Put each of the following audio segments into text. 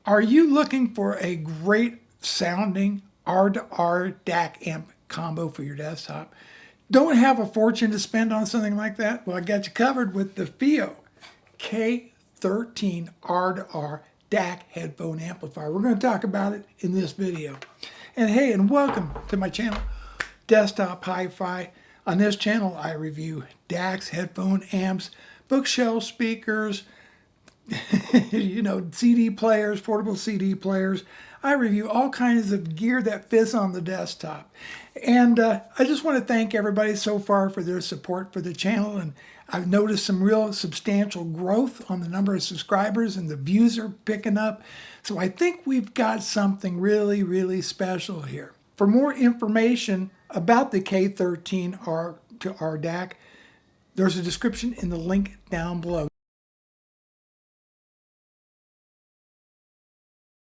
Are you looking for a great sounding R2R DAC amp combo for your desktop? Don't have a fortune to spend on something like that? Well, I got you covered with the FiiO K13 R2R DAC headphone amplifier. We're going to talk about it in this video. And hey, and welcome to my channel, Desktop Hi-Fi. On this channel, I review DACs, headphone amps, bookshelf speakers, CD players, portable CD players. I review all kinds of gear that fits on the desktop. And I just want to thank everybody so far for their support for the channel. And I've noticed some real substantial growth on the number of subscribers, and the views are picking up. So I think we've got something really, really special here. For more information about the K13 R2R DAC, there's a description in the link down below.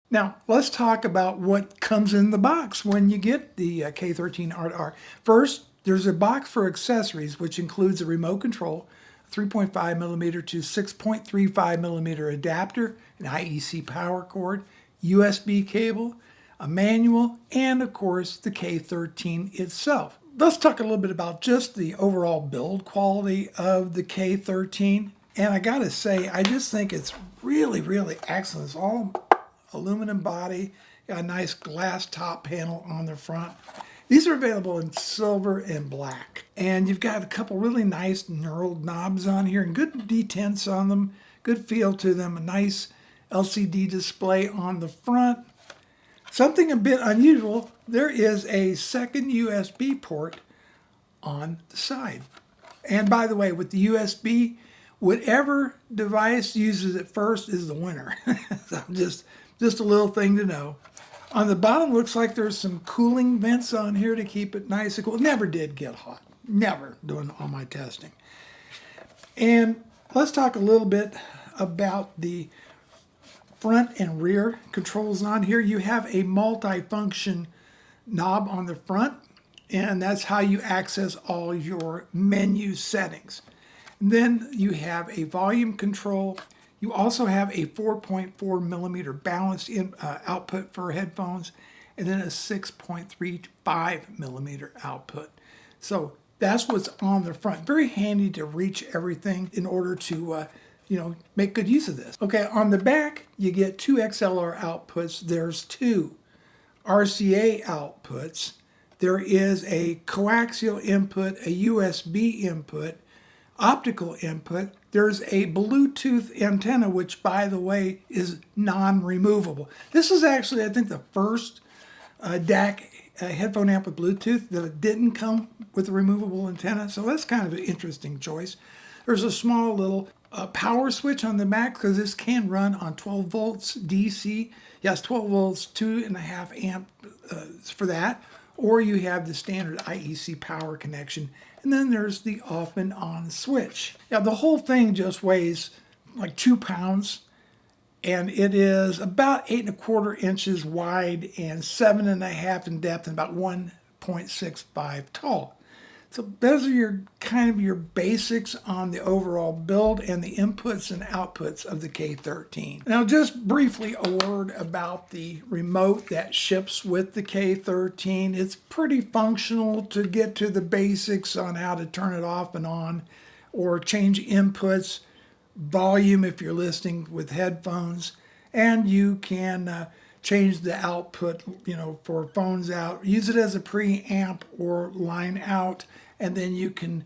Now, let's talk about what comes in the box when you get the K13 R2R. First, there's a box for accessories, which includes a remote control, 3.5 millimeter to 6.35 millimeter adapter, an IEC power cord, USB cable, a manual, and of course the K13 itself. Let's talk a little bit about just the overall build quality of the K13. And I gotta say, I just think it's really, really excellent. It's all aluminum body, got a nice glass top panel on the front. These are available in silver and black. And you've got a couple really nice knurled knobs on here and good detents on them, good feel to them, a nice LCD display on the front. Something a bit unusual, there is a second USB port on the side. And by the way, with the USB, whatever device uses it first is the winner. So just a little thing to know. On the bottom, looks like there's some cooling vents on here to keep it nice and cool. It never did get hot. Never, doing all my testing. And let's talk a little bit about the front and rear controls on here. You have a multi-function knob on the front, and that's how you access all your menu settings. And then you have a volume control. You also have a 4.4 millimeter balanced output for headphones, and then a 6.35 millimeter output. So that's what's on the front. Very handy to reach everything in order to make good use of this. Okay, on the back, you get two XLR outputs. There's two RCA outputs. There is a coaxial input, a USB input, optical input. There's a Bluetooth antenna, which, by the way, is non-removable. This is actually, I think, the first DAC headphone amp with Bluetooth that it didn't come with a removable antenna, so that's kind of an interesting choice. There's a small little power switch on the back because this can run on 12 volts DC. Yes, 12 volts, 2.5 amp for that. Or you have the standard IEC power connection. And then there's the off and on switch. Now the whole thing just weighs like 2 pounds, and it is about 8.25 inches wide and 7.5 in depth and about 1.65 tall. So those are your kind of your basics on the overall build and the inputs and outputs of the K13. Now just briefly a word about the remote that ships with the K13. It's pretty functional to get to the basics on how to turn it off and on or change inputs, volume if you're listening with headphones, and you can change the output, for phones out. Use it as a preamp or line out, and then you can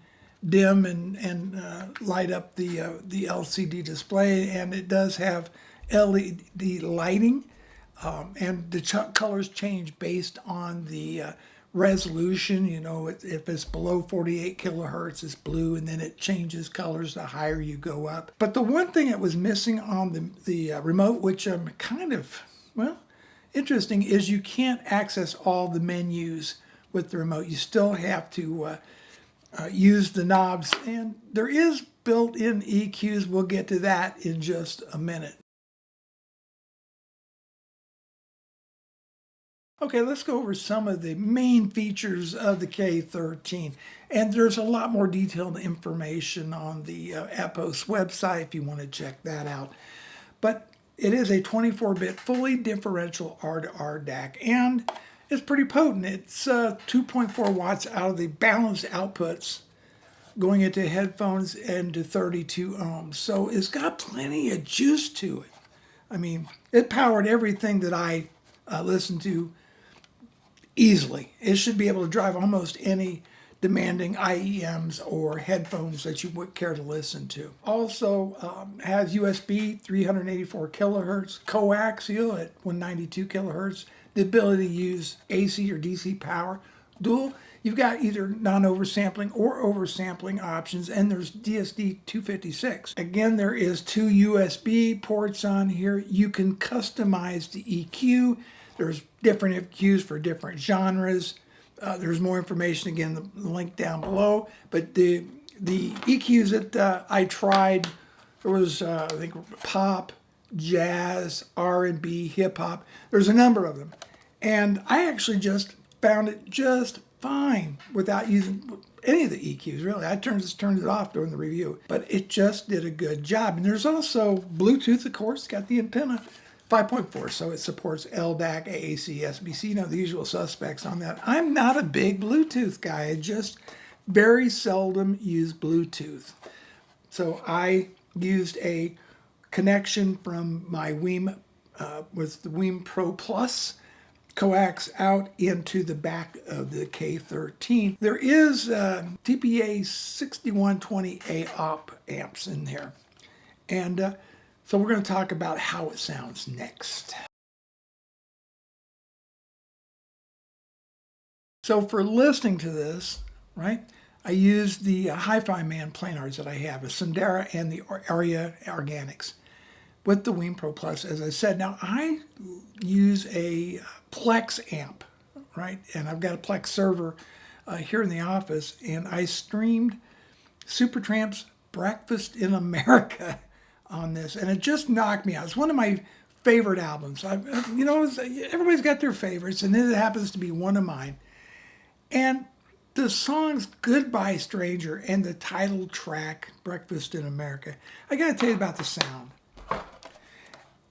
dim and light up the LCD display. And it does have LED lighting, and the colors change based on the resolution. If it's below 48 kilohertz, it's blue, and then it changes colors the higher you go up. But the one thing that was missing on the remote, which I'm kind of, interesting, is you can't access all the menus with the remote. You still have to use the knobs, and there is built-in EQs. We'll get to that in just a minute. Okay, let's go over some of the main features of the K13. And there's a lot more detailed information on the Epos website if you want to check that out. But It is a 24-bit fully differential R2R DAC, and it's pretty potent. It's 2.4 watts out of the balanced outputs going into headphones and to 32 ohms. So it's got plenty of juice to it. I mean, it powered everything that I listen to easily. It should be able to drive almost any demanding IEMs or headphones that you would care to listen to. Also has USB 384 kilohertz, coaxial at 192 kilohertz, the ability to use AC or DC power, dual. You've got either non-oversampling or oversampling options, and there's DSD 256. Again, there is 2 USB ports on here. You can customize the EQ. There's different EQs for different genres. There's more information, again, the link down below. But the EQs that I tried, there was, I think, pop, jazz, R&B, hip-hop. There's a number of them. And I actually just found it just fine without using any of the EQs, really. I just turned it off during the review. But it just did a good job. And there's also Bluetooth, of course, got the antenna. 5.4, so it supports LDAC, AAC, SBC, you know, the usual suspects on that. I'm not a big Bluetooth guy. I just very seldom use Bluetooth. So I used a connection from my Weem, with the Weem Pro Plus, coax out into the back of the K13. There is TPA 6120A op amps in there. And so we're going to talk about how it sounds next. So for listening to this, right, I used the HIFIMAN planars that I have, a Sundara and the Aria Organics with the Weem Pro Plus, as I said. Now I use a Plex amp, right, and I've got a Plex server here in the office, and I streamed Supertramp's Breakfast in America on this, and it just knocked me out. It's one of my favorite albums. You know, everybody's got their favorites, and this happens to be one of mine. And the songs Goodbye Stranger and the title track Breakfast in America, I got to tell you about the sound.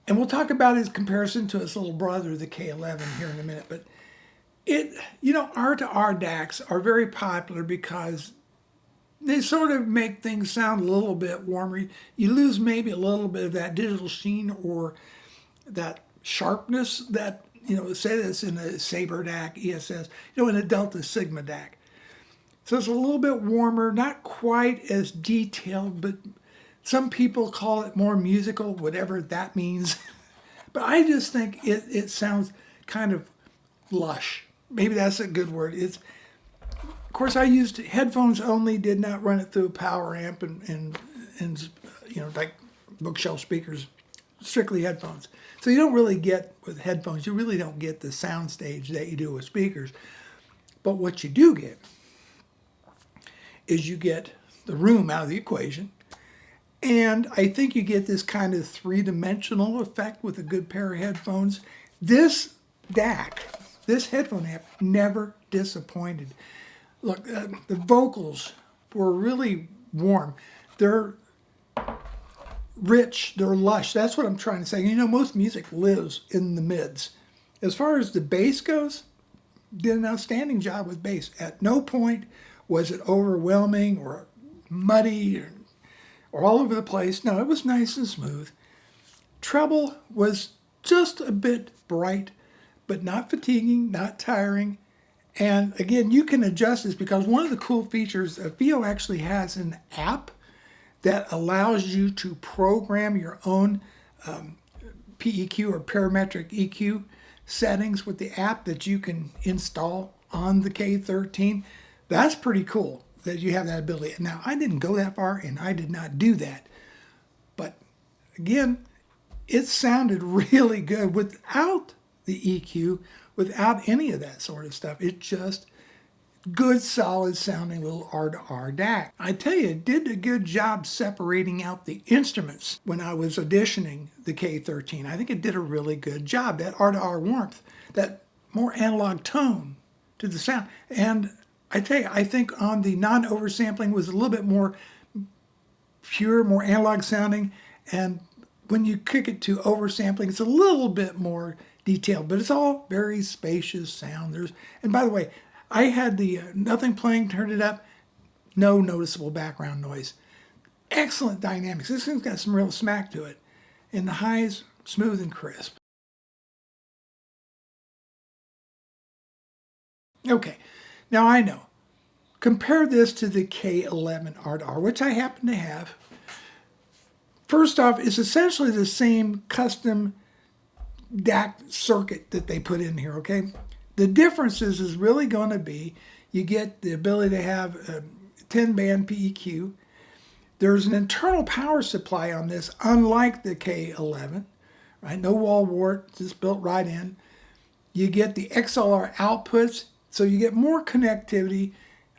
And we'll talk about his comparison to his little brother, the K11, here in a minute. But you know, R2R DACs are very popular because they sort of make things sound a little bit warmer. You lose maybe a little bit of that digital sheen or that sharpness that, you know, say this in a Saber DAC, ESS, you know, in a Delta Sigma DAC. So it's a little bit warmer, not quite as detailed, but some people call it more musical, whatever that means. But I just think it sounds kind of lush. Maybe that's a good word. Of course, I used headphones only, did not run it through a power amp and you know, like bookshelf speakers, strictly headphones. So you don't really get, with headphones, you really don't get the sound stage that you do with speakers. But what you do get is you get the room out of the equation. And I think you get this kind of three-dimensional effect with a good pair of headphones. This DAC, this headphone amp, never disappointed. Look, the vocals were really warm. They're rich, they're lush. That's what I'm trying to say. You know, most music lives in the mids. As far as the bass goes, did an outstanding job with bass. At no point was it overwhelming or muddy or all over the place. No, it was nice and smooth. Treble was just a bit bright, but not fatiguing, not tiring. And again, you can adjust this because one of the cool features, FiiO actually has an app that allows you to program your own PEQ or parametric EQ settings with the app that you can install on the K13. That's pretty cool that you have that ability. Now, I didn't go that far and I did not do that. But again, it sounded really good without the EQ, without any of that sort of stuff. It just good, solid sounding little R2R DAC. I tell you, it did a good job separating out the instruments when I was auditioning the K13. I think it did a really good job. That R2R warmth, that more analog tone to the sound. And I tell you, I think on the non-oversampling was a little bit more pure, more analog sounding, and when you kick it to oversampling, it's a little bit more detailed, but it's all very spacious sound. And by the way, I had the nothing playing, turned it up, no noticeable background noise. Excellent dynamics. This thing's got some real smack to it. And the highs, smooth and crisp. Okay, now I know. Compare this to the K11 R2R, which I happen to have. First off, it's essentially the same custom DAC circuit that they put in here, okay? The difference is really going to be you get the ability to have a 10-band PEQ. There's an internal power supply on this, unlike the K11, right? No wall wart, just built right in. You get the XLR outputs, so you get more connectivity.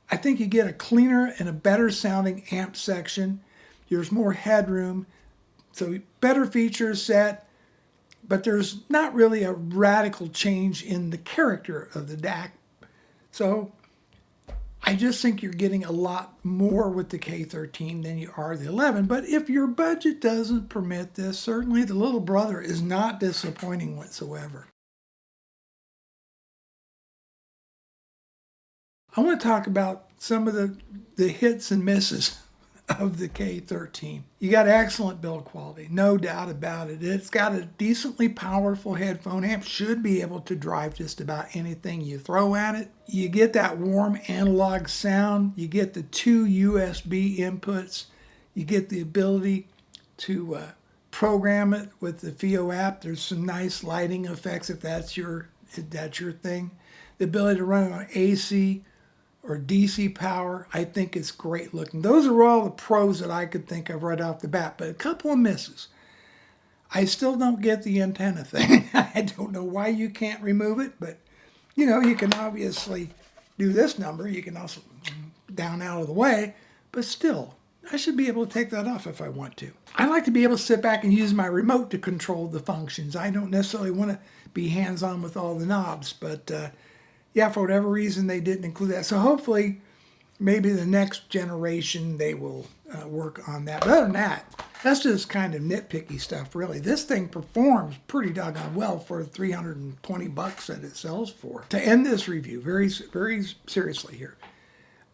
I think you get a cleaner and a better sounding amp section. There's more headroom, so better feature set, but there's not really a radical change in the character of the DAC. So I just think you're getting a lot more with the K13 than you are the 11. But if your budget doesn't permit this, certainly the little brother is not disappointing whatsoever. I want to talk about some of the hits and misses of the K13. You got excellent build quality, no doubt about it. It's got a decently powerful headphone amp, should be able to drive just about anything you throw at it. You get that warm analog sound. You get the 2 USB inputs. You get the ability to program it with the FiiO app. There's some nice lighting effects if that's your thing. The ability to run it on AC or DC power, I think it's great looking. Those are all the pros that I could think of right off the bat, but a couple of misses. I still don't get the antenna thing. I don't know why you can't remove it, but you know, you can obviously do this number. You can also down out of the way, but still, I should be able to take that off if I want to. I like to be able to sit back and use my remote to control the functions. I don't necessarily want to be hands-on with all the knobs, but yeah, for whatever reason, they didn't include that. So hopefully, maybe the next generation, they will work on that. But other than that, that's just kind of nitpicky stuff, really. This thing performs pretty doggone well for $320 that it sells for. To end this review, very, very seriously here,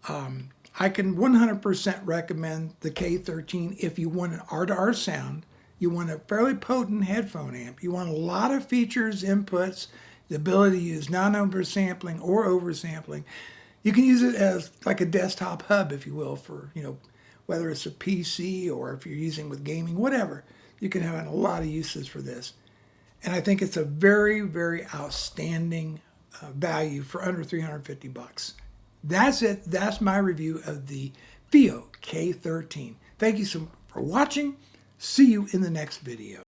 I can 100% recommend the K13 if you want an R2R sound, you want a fairly potent headphone amp, you want a lot of features, inputs, the ability to use non-oversampling or oversampling. You can use it as like a desktop hub, if you will, for, you know, whether it's a PC or if you're using with gaming, whatever. You can have a lot of uses for this. And I think it's a very, very outstanding value for under $350. That's it. That's my review of the FiiO K13. Thank you so much for watching. See you in the next video.